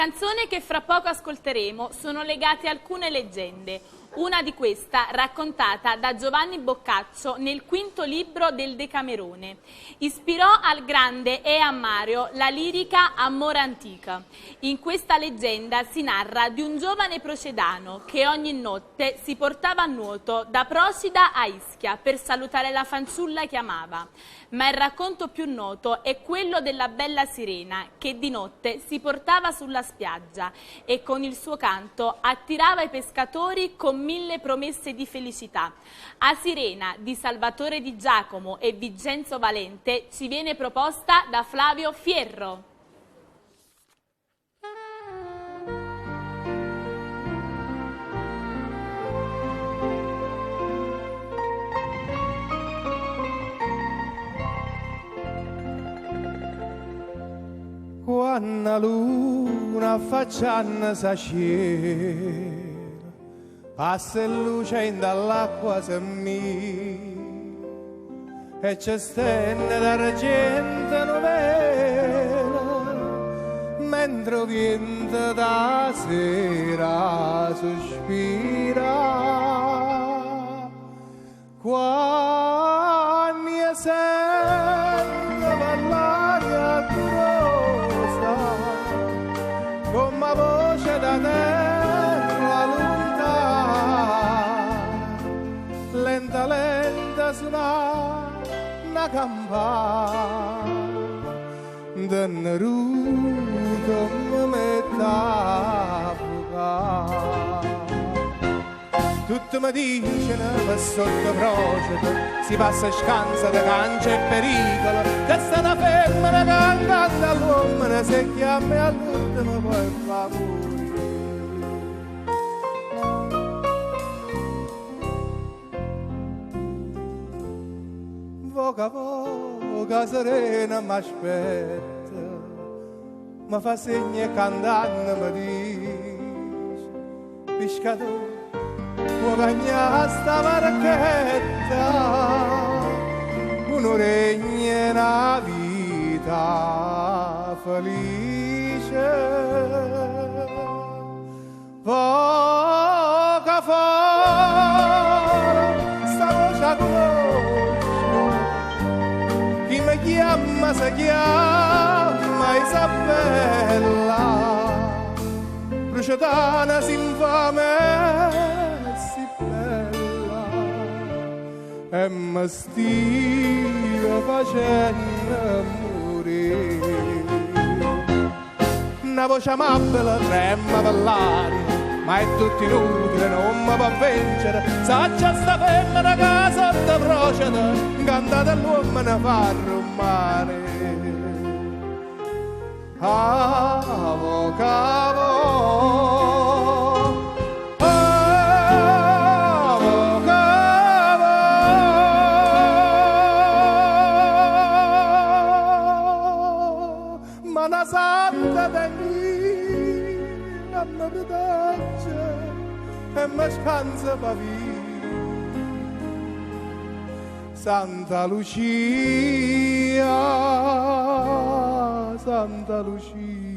Le canzoni che fra poco ascolteremo sono legate a alcune leggende. Una di questa raccontata da Giovanni Boccaccio nel quinto libro del Decamerone. Ispirò al grande e a Mario la lirica Amore antica. In questa leggenda si narra di un giovane procedano che ogni notte si portava a nuoto da Procida a Ischia per salutare la fanciulla che amava. Ma il racconto più noto è quello della bella sirena che di notte si portava sulla spiaggia e con il suo canto attirava i pescatori con 1000 promesse di felicità. A Sirena di Salvatore Di Giacomo e Vincenzo Valente ci viene proposta da Flavio Fierro. Quando la luna affaccianna s'asciera, passa il luce dall'acqua semmi, e c'è stenne d'argento novella, mentre il vento da sera sospira. Quando io sento l'aria grossa, come voce da terra lontana, lenta lenta suona una campana, d'anneruto mi mette a fuoco. Tutti mi dicono per sotto Procida si passa scansa da cancia e pericolo, che sta una femmina che incanta all'uomo, se chiami all'ultimo poi fa morire. Voca voca serena mi aspetta, mi fa segno e cantando mi dice: pescatore, può cagnare sta barchetta, un'oregna e una vita felice. Poca fuori sta voce conosce, chi mi chiama si chiama Isabella, procedana si infame e mi stia facendo morire. Una voce amabile trema per l'aria, ma è tutto inutile, non mi può vincere. Saccia sta femmina che sotto Procida, cantata all'uomo ne fa rumare. Cavo, cavo, una santa d'anina mi protegge e mi scansa per vivere. Santa Lucia, Santa Lucia.